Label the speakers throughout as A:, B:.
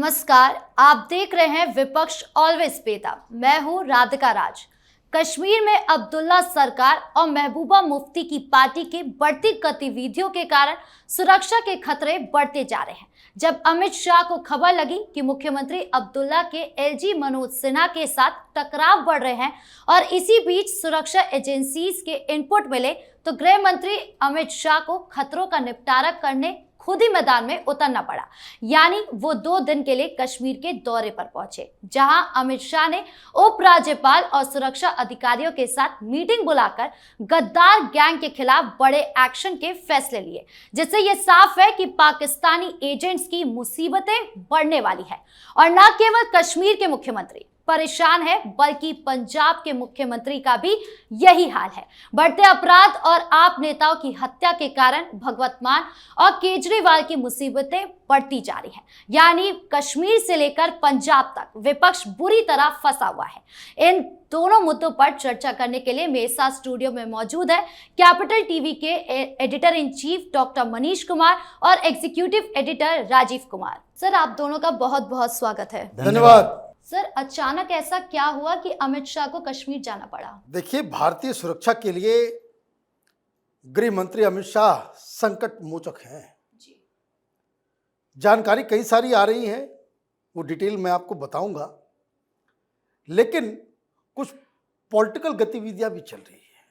A: नमस्कार, आप देख रहे हैं विपक्ष ऑलवेज बेताब। मैं हूं राधिका राज। कश्मीर में अब्दुल्ला सरकार और महबूबा मुफ्ती की पार्टी की बढ़ती गतिविधियों के कारण सुरक्षा के खतरे बढ़ते जा रहे हैं। जब अमित शाह को खबर लगी कि मुख्यमंत्री अब्दुल्ला के एलजी मनोज सिन्हा के साथ टकराव बढ़ रहे हैं और इसी बीच सुरक्षा एजेंसीज के इनपुट मिले, तो गृह मंत्री अमित शाह को खतरों का निपटारा करने खुद ही मैदान में उतरना पड़ा। यानी वो 2 दिन के लिए कश्मीर के दौरे पर पहुंचे, जहां अमित शाह ने उपराज्यपाल और सुरक्षा अधिकारियों के साथ मीटिंग बुलाकर गद्दार गैंग के खिलाफ बड़े एक्शन के फैसले लिए, जिससे ये साफ है कि पाकिस्तानी एजेंट्स की मुसीबतें बढ़ने वाली है। और न केवल कश्मीर के मुख्यमंत्री परेशान है, बल्कि पंजाब के मुख्यमंत्री का भी यही हाल है। बढ़ते अपराध और आप नेताओं की हत्या के कारण भगवत मान और केजरीवाल की मुसीबतें बढ़ती जा रही हैं। यानी कश्मीर से लेकर पंजाब तक विपक्ष बुरी तरह फंसा हुआ है। इन दोनों मुद्दों पर चर्चा करने के लिए मेरे साथ स्टूडियो में मौजूद है कैपिटल टीवी के editor in chief doctor Manish Kumar और executive editor Rajeev Kumar. Sir, आप दोनों का बहुत बहुत स्वागत है।
B: धन्यवाद।
A: सर, अचानक ऐसा क्या हुआ कि अमित शाह को कश्मीर जाना पड़ा?
B: देखिए, भारतीय सुरक्षा के लिए गृह मंत्री अमित शाह संकट मोचक हैं। जानकारी कई सारी आ रही है, वो डिटेल मैं आपको बताऊंगा, लेकिन कुछ पॉलिटिकल गतिविधियां भी चल रही है।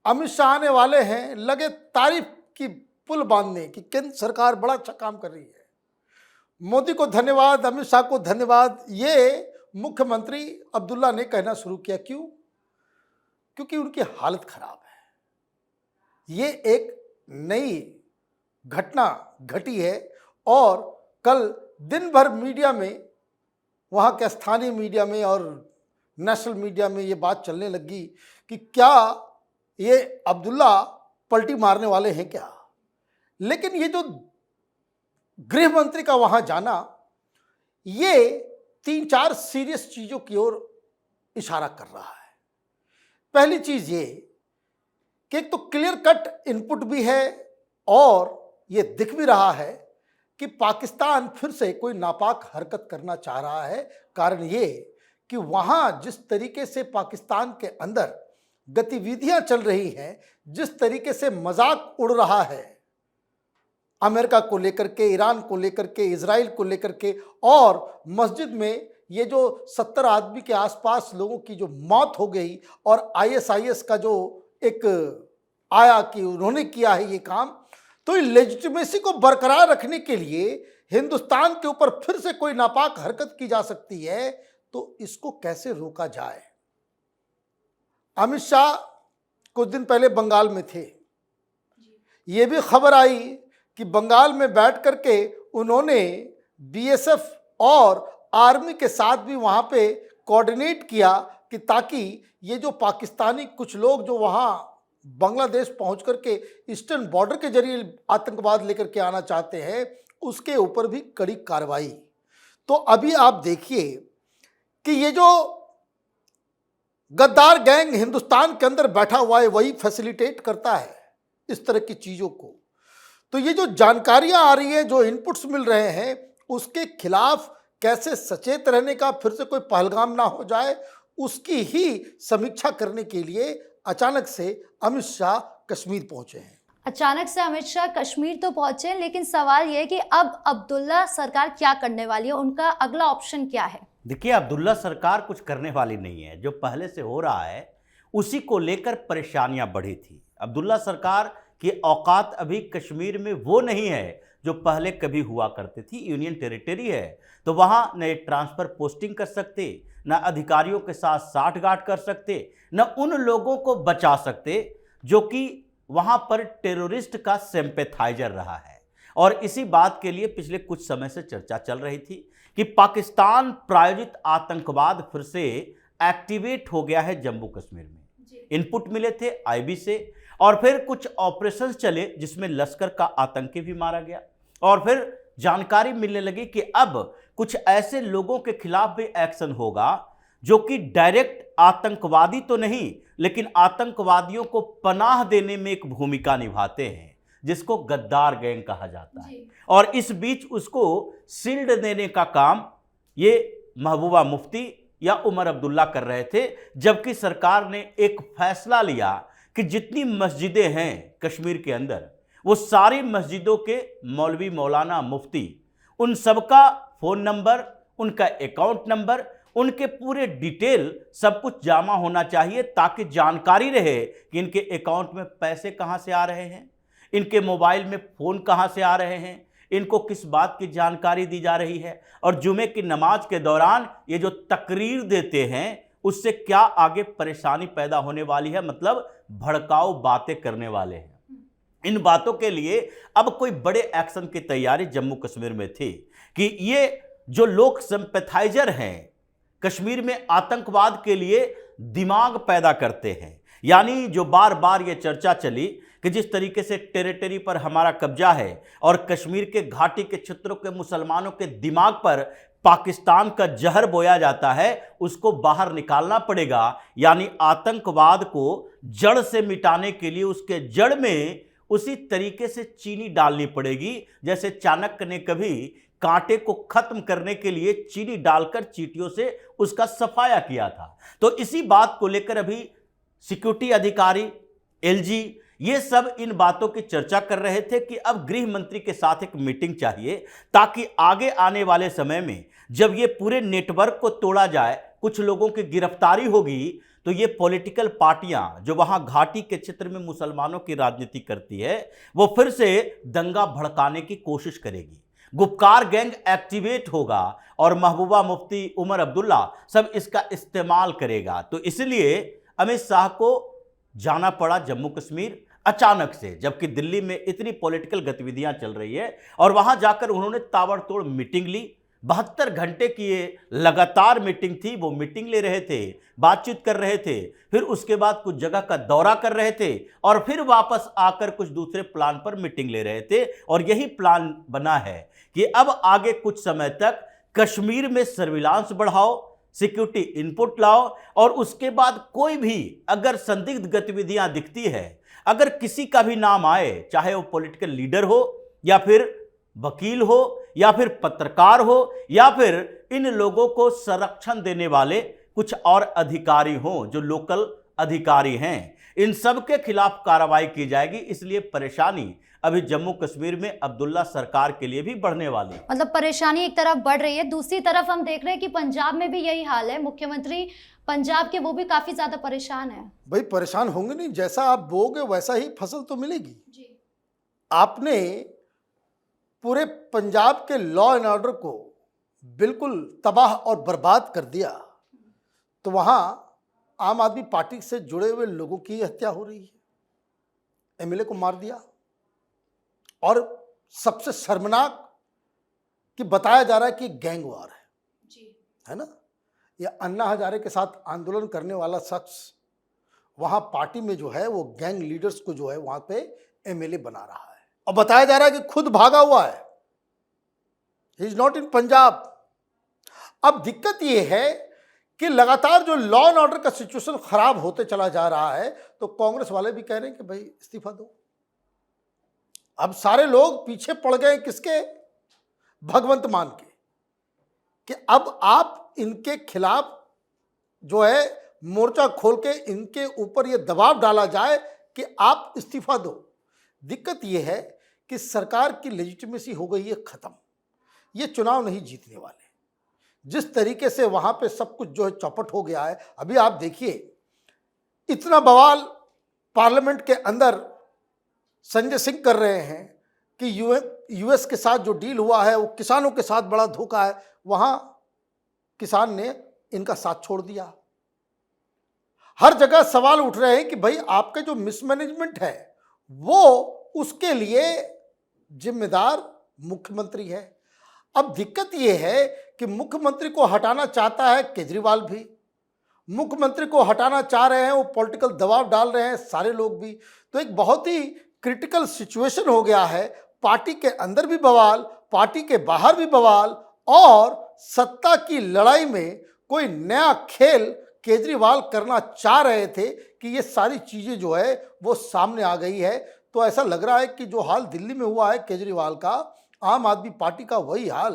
B: अमित शाह आने वाले हैं, लगे तारीफ की पुल बांधने की केंद्र सरकार बड़ा अच्छा काम कर रही है। मोदी को धन्यवाद, अमित शाह को धन्यवाद, ये मुख्यमंत्री अब्दुल्ला ने कहना शुरू किया। क्यों? क्योंकि उनकी हालत खराब है। ये एक नई घटना घटी है और कल दिन भर मीडिया में, वहाँ के स्थानीय मीडिया में और नेशनल मीडिया में ये बात चलने लगी कि क्या ये अब्दुल्ला पलटी मारने वाले हैं क्या। लेकिन ये जो गृह मंत्री का वहाँ जाना, ये 3-4 सीरियस चीज़ों की ओर इशारा कर रहा है। पहली चीज़ ये कि एक तो क्लियर कट इनपुट भी है और ये दिख भी रहा है कि पाकिस्तान फिर से कोई नापाक हरकत करना चाह रहा है। कारण ये कि वहाँ जिस तरीके से पाकिस्तान के अंदर गतिविधियाँ चल रही हैं, जिस तरीके से मजाक उड़ रहा है अमेरिका को लेकर के, ईरान को लेकर के, इजराइल को लेकर के, और मस्जिद में ये जो 70 आदमी के आसपास लोगों की जो मौत हो गई और आईएसआईएस का जो एक आया कि उन्होंने किया है ये काम, तो लेजिटिमेसी को बरकरार रखने के लिए हिंदुस्तान के ऊपर फिर से कोई नापाक हरकत की जा सकती है, तो इसको कैसे रोका जाए। अमित शाह कुछ दिन पहले बंगाल में थे। ये भी खबर आई कि बंगाल में बैठ करके उन्होंने बीएसएफ और आर्मी के साथ भी वहाँ पे कोऑर्डिनेट किया कि ताकि ये जो पाकिस्तानी कुछ लोग जो वहाँ बांग्लादेश पहुँच करके ईस्टर्न बॉर्डर के जरिए आतंकवाद लेकर के आना चाहते हैं, उसके ऊपर भी कड़ी कार्रवाई। तो अभी आप देखिए कि ये जो गद्दार गैंग हिंदुस्तान के अंदर बैठा हुआ है, वही फैसिलिटेट करता है इस तरह की चीज़ों को। तो ये जो जानकारियां आ रही हैं, जो इनपुट्स मिल रहे हैं, उसके खिलाफ कैसे सचेत रहने का, फिर से कोई पहलगाम ना हो जाए, उसकी ही समीक्षा करने के लिए अचानक से अमित शाह कश्मीर पहुंचे हैं।
A: अचानक से अमित शाह कश्मीर तो पहुंचे, लेकिन सवाल यह है कि अब अब्दुल्ला सरकार क्या करने वाली है, उनका अगला ऑप्शन क्या है?
C: देखिए, अब्दुल्ला सरकार कुछ करने वाली नहीं है। जो पहले से हो रहा है उसी को लेकर परेशानियां बढ़ी थी। अब्दुल्ला सरकार की औकात अभी कश्मीर में वो नहीं है जो पहले कभी हुआ करती थी। यूनियन टेरिटरी है तो वहाँ न ट्रांसफ़र पोस्टिंग कर सकते, न अधिकारियों के साथ साठगांठ कर सकते, न उन लोगों को बचा सकते जो कि वहाँ पर टेररिस्ट का सिंपैथाइजर रहा है। और इसी बात के लिए पिछले कुछ समय से चर्चा चल रही थी कि पाकिस्तान प्रायोजित आतंकवाद फिर से एक्टिवेट हो गया है जम्मू कश्मीर में। इनपुट मिले थे आईबी से, और फिर कुछ ऑपरेशंस चले जिसमें लश्कर का आतंकी भी मारा गया, और फिर जानकारी मिलने लगी कि अब कुछ ऐसे लोगों के खिलाफ भी एक्शन होगा जो कि डायरेक्ट आतंकवादी तो नहीं, लेकिन आतंकवादियों को पनाह देने में एक भूमिका निभाते हैं। जिसको गद्दार गैंग कहा जाता है। और इस बीच उसको शील्ड देने का काम ये महबूबा मुफ्ती या उमर अब्दुल्ला कर रहे थे, जबकि सरकार ने एक फैसला लिया कि जितनी मस्जिदें हैं कश्मीर के अंदर, वो सारी मस्जिदों के मौलवी मौलाना मुफ्ती, उन सबका फ़ोन नंबर, उनका अकाउंट नंबर, उनके पूरे डिटेल सब कुछ जमा होना चाहिए, ताकि जानकारी रहे कि इनके अकाउंट में पैसे कहाँ से आ रहे हैं, इनके मोबाइल में फ़ोन कहाँ से आ रहे हैं, इनको किस बात की जानकारी दी जा रही है, और जुमे की नमाज के दौरान ये जो तकरीर देते हैं उससे क्या आगे परेशानी पैदा होने वाली है, मतलब भड़काऊ बातें करने वाले हैं। इन बातों के लिए अब कोई बड़े एक्शन की तैयारी जम्मू कश्मीर में थी कि ये जो लोग सिंपैथाइजर हैं, कश्मीर में आतंकवाद के लिए दिमाग पैदा करते हैं, यानी जो बार बार ये चर्चा चली कि जिस तरीके से टेरिटरी पर हमारा कब्जा है और कश्मीर के घाटी के क्षेत्रों के मुसलमानों के दिमाग पर पाकिस्तान का जहर बोया जाता है, उसको बाहर निकालना पड़ेगा। यानी आतंकवाद को जड़ से मिटाने के लिए उसके जड़ में उसी तरीके से चीनी डालनी पड़ेगी जैसे चाणक्य ने कभी कांटे को खत्म करने के लिए चीनी डालकर चींटियों से उसका सफाया किया था। तो इसी बात को लेकर अभी सिक्योरिटी अधिकारी, एलजी, ये सब इन बातों की चर्चा कर रहे थे कि अब गृह मंत्री के साथ एक मीटिंग चाहिए, ताकि आगे आने वाले समय में जब ये पूरे नेटवर्क को तोड़ा जाए, कुछ लोगों की गिरफ्तारी होगी, तो ये पॉलिटिकल पार्टियां जो वहां घाटी के क्षेत्र में मुसलमानों की राजनीति करती है, वो फिर से दंगा भड़काने की कोशिश करेगी, गुपकार गैंग एक्टिवेट होगा और महबूबा मुफ्ती, उमर अब्दुल्ला सब इसका इस्तेमाल करेगा। तो इसलिए अमित शाह को जाना पड़ा जम्मू कश्मीर अचानक से, जबकि दिल्ली में इतनी पॉलिटिकल गतिविधियां चल रही है, और वहां जाकर उन्होंने ताबड़तोड़ मीटिंग ली। 72 घंटे की ये लगातार मीटिंग थी, वो मीटिंग ले रहे थे, बातचीत कर रहे थे, फिर उसके बाद कुछ जगह का दौरा कर रहे थे, और फिर वापस आकर कुछ दूसरे प्लान पर मीटिंग ले रहे थे। और यही प्लान बना है कि अब आगे कुछ समय तक कश्मीर में सर्विलांस बढ़ाओ, सिक्योरिटी इनपुट लाओ, और उसके बाद कोई भी अगर संदिग्ध गतिविधियां दिखती है, अगर किसी का भी नाम आए, चाहे वो पॉलिटिकल लीडर हो या फिर वकील हो या फिर पत्रकार हो या फिर इन लोगों को संरक्षण देने वाले कुछ और अधिकारी हों जो लोकल अधिकारी हैं, इन सब के खिलाफ कार्रवाई की जाएगी। इसलिए परेशानी अभी जम्मू कश्मीर में अब्दुल्ला सरकार के लिए भी बढ़ने वाली है।
A: मतलब परेशानी एक तरफ बढ़ रही है, दूसरी तरफ हम देख रहे हैं कि पंजाब में भी यही हाल है। मुख्यमंत्री पंजाब के वो भी काफी ज्यादा परेशान है।
B: भाई परेशान होंगे नहीं, जैसा आप बोओगे वैसा ही फसल तो मिलेगी
A: जी।
B: आपने पूरे पंजाब के लॉ एंड ऑर्डर को बिल्कुल तबाह और बर्बाद कर दिया, तो वहां आम आदमी पार्टी से जुड़े हुए लोगों की हत्या हो रही है, एमएलए को मार दिया, और सबसे शर्मनाक कि बताया जा रहा है कि गैंग वार है
A: जी। है
B: ना। ये अन्ना हजारे के साथ आंदोलन करने वाला शख्स वहां पार्टी में जो है वो गैंग लीडर्स को जो है वहां पे एमएलए बना रहा है, और बताया जा रहा है कि खुद भागा हुआ है, he is not in Punjab. अब दिक्कत ये है कि लगातार जो लॉ एंड ऑर्डर का सिचुएशन खराब होते चला जा रहा है, तो कांग्रेस वाले भी कह रहे हैं कि भाई इस्तीफा दो। अब सारे लोग पीछे पड़ गए किसके? भगवंत मान के, कि अब आप इनके खिलाफ जो है मोर्चा खोल के इनके ऊपर ये दबाव डाला जाए कि आप इस्तीफा दो। दिक्कत ये है कि सरकार की लेजिटिमेसी हो गई है खत्म, ये चुनाव नहीं जीतने वाले। जिस तरीके से वहां पे सब कुछ जो है चौपट हो गया है, अभी आप देखिए इतना बवाल पार्लियामेंट के अंदर संजय सिंह कर रहे हैं कि यूएस के साथ जो डील हुआ है वो किसानों के साथ बड़ा धोखा है, वहां किसान ने इनका साथ छोड़ दिया। हर जगह सवाल उठ रहे हैं कि भाई आपका जो मिसमैनेजमेंट है वो उसके लिए जिम्मेदार मुख्यमंत्री है। अब दिक्कत ये है कि मुख्यमंत्री को हटाना चाहता है केजरीवाल भी, मुख्यमंत्री को हटाना चाह रहे हैं, वो पॉलिटिकल दबाव डाल रहे हैं सारे लोग भी। तो एक बहुत ही क्रिटिकल सिचुएशन हो गया है, पार्टी के अंदर भी बवाल, पार्टी के बाहर भी बवाल, और सत्ता की लड़ाई में कोई नया खेल केजरीवाल करना चाह रहे थे कि ये सारी चीज़ें जो है वो सामने आ गई है। तो ऐसा लग रहा है कि जो हाल दिल्ली में हुआ है केजरीवाल का, आम आदमी पार्टी का वही हाल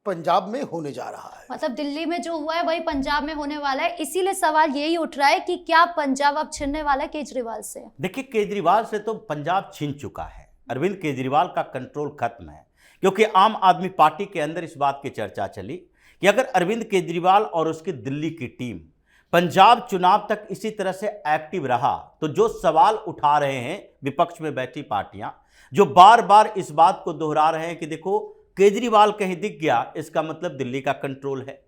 B: पंजाब में होने जा रहा है।
A: मतलब दिल्ली में जो हुआ है वही पंजाब में होने वाला है। इसीलिए सवाल यही उठ रहा है कि क्या पंजाब अब छिनने वाला है केजरीवाल से?
C: देखिए, केजरीवाल से तो पंजाब छीन चुका है। अरविंद केजरीवाल का कंट्रोल खत्म है, क्योंकि आम आदमी पार्टी के अंदर इस बात की चर्चा चली कि अगर अरविंद केजरीवाल और उसकी दिल्ली की टीम पंजाब चुनाव तक इसी तरह से एक्टिव रहा तो जो सवाल उठा रहे हैं विपक्ष में बैठी पार्टियां, जो बार बार इस बात को दोहरा रहे हैं कि देखो केजरीवाल कहीं दिख गया इसका मतलब दिल्ली का कंट्रोल है,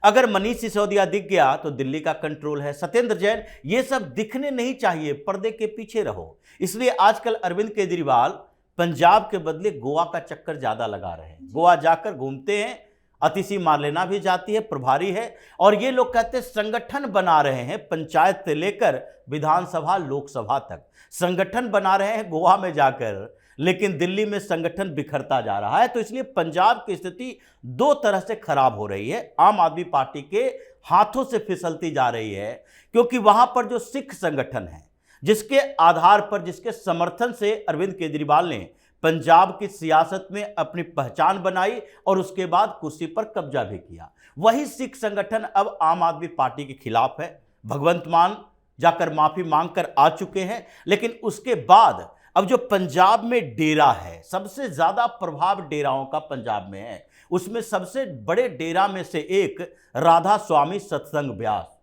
C: अगर मनीष सिसोदिया दिख गया तो दिल्ली का कंट्रोल है, सत्येंद्र जैन, ये सब दिखने नहीं चाहिए, पर्दे के पीछे रहो। इसलिए आजकल अरविंद केजरीवाल पंजाब के बदले गोवा का चक्कर ज्यादा लगा रहे हैं। गोवा जाकर घूमते हैं, अतिशी मार्लेना भी जाती है, प्रभारी है, और ये लोग कहते हैं संगठन बना रहे हैं, पंचायत से लेकर विधानसभा लोकसभा तक संगठन बना रहे हैं गोवा में जाकर, लेकिन दिल्ली में संगठन बिखरता जा रहा है। तो इसलिए पंजाब की स्थिति दो तरह से खराब हो रही है, आम आदमी पार्टी के हाथों से फिसलती जा रही है, क्योंकि वहां पर जो सिख संगठन है, जिसके आधार पर, जिसके समर्थन से अरविंद केजरीवाल ने पंजाब की सियासत में अपनी पहचान बनाई और उसके बाद कुर्सी पर कब्जा भी किया, वही सिख संगठन अब आम आदमी पार्टी के खिलाफ है। भगवंत मान जाकर माफी मांगकर आ चुके हैं, लेकिन उसके बाद अब जो पंजाब में डेरा है, सबसे ज्यादा प्रभाव डेराओं का पंजाब में है, उसमें सबसे बड़े डेरा में से एक राधा स्वामी सत्संग ब्यास।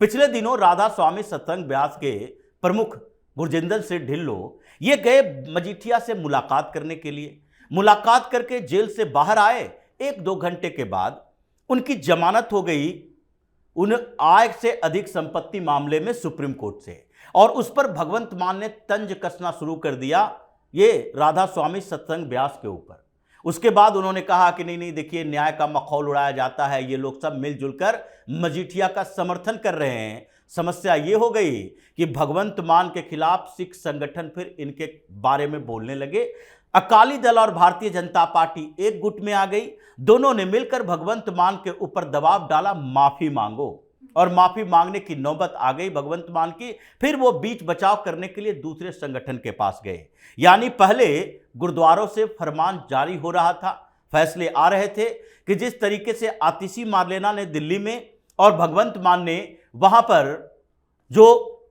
C: पिछले दिनों राधा स्वामी सत्संग ब्यास के प्रमुख गुरजिंदर सिंह ढिल्लों ये गए मजीठिया से मुलाकात करने के लिए। मुलाकात करके जेल से बाहर आए, 1-2 घंटे के बाद उनकी जमानत हो गई उन आय से अधिक संपत्ति मामले में सुप्रीम कोर्ट से, और उस पर भगवंत मान ने तंज कसना शुरू कर दिया ये राधा स्वामी सत्संग ब्यास के ऊपर। उसके बाद उन्होंने कहा कि नहीं देखिए, न्याय का मखौल उड़ाया जाता है, ये लोग सब मिलजुल कर मजीठिया का समर्थन कर रहे हैं। समस्या ये हो गई कि भगवंत मान के खिलाफ सिख संगठन फिर इनके बारे में बोलने लगे। अकाली दल और भारतीय जनता पार्टी एक गुट में आ गई, दोनों ने मिलकर भगवंत मान के ऊपर दबाव डाला, माफी मांगो, और माफी मांगने की नौबत आ गई भगवंत मान की। फिर वो बीच बचाव करने के लिए दूसरे संगठन के पास गए। यानी पहले गुरुद्वारों से फरमान जारी हो रहा था, फैसले आ रहे थे कि जिस तरीके से आतिशी मार्लेना ने दिल्ली में और भगवंत मान ने वहां पर जो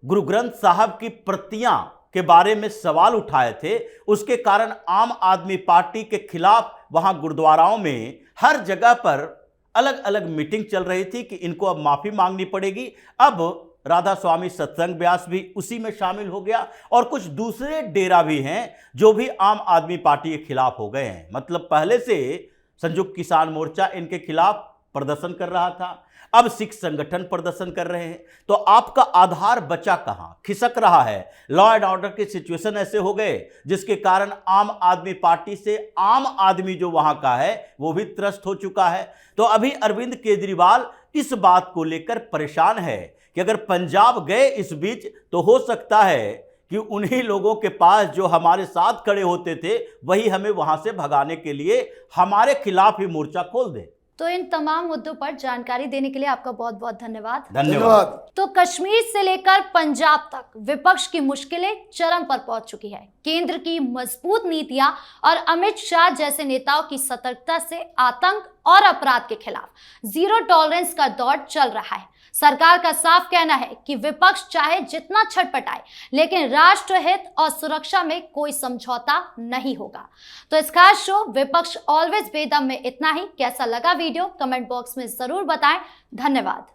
C: गुरु ग्रंथ साहब की प्रतियां के बारे में सवाल उठाए थे, उसके कारण आम आदमी पार्टी के खिलाफ वहां गुरुद्वाराओं में हर जगह पर अलग अलग मीटिंग चल रही थी कि इनको अब माफी मांगनी पड़ेगी। अब राधा स्वामी सत्संग ब्यास भी उसी में शामिल हो गया, और कुछ दूसरे डेरा भी हैं जो भी आम आदमी पार्टी के खिलाफ हो गए हैं। मतलब पहले से संयुक्त किसान मोर्चा इनके खिलाफ प्रदर्शन कर रहा था, अब सिख संगठन प्रदर्शन कर रहे हैं। तो आपका आधार बचा कहां, खिसक रहा है। लॉ एंड ऑर्डर की सिचुएशन ऐसे हो गए जिसके कारण आम आदमी पार्टी से आम आदमी जो वहां का है वो भी त्रस्त हो चुका है। तो अभी अरविंद केजरीवाल इस बात को लेकर परेशान है कि अगर पंजाब गए इस बीच तो हो सकता है कि उन्हीं लोगों के पास जो हमारे साथ खड़े होते थे वही हमें वहां से भगाने के लिए हमारे खिलाफ ही मोर्चा खोल दे।
A: तो इन तमाम मुद्दों पर जानकारी देने के लिए आपका बहुत बहुत धन्यवाद।
C: धन्यवाद।
A: तो कश्मीर से लेकर पंजाब तक विपक्ष की मुश्किलें चरम पर पहुंच चुकी है। केंद्र की मजबूत नीतियां और अमित शाह जैसे नेताओं की सतर्कता से आतंक और अपराध के खिलाफ जीरो टॉलरेंस का दौर चल रहा है। सरकार का साफ कहना है कि विपक्ष चाहे जितना छटपटाए, लेकिन राष्ट्र हित और सुरक्षा में कोई समझौता नहीं होगा। तो इस खास शो विपक्ष ऑलवेज बेदम में इतना ही। कैसा लगा वीडियो कमेंट बॉक्स में जरूर बताएं। धन्यवाद।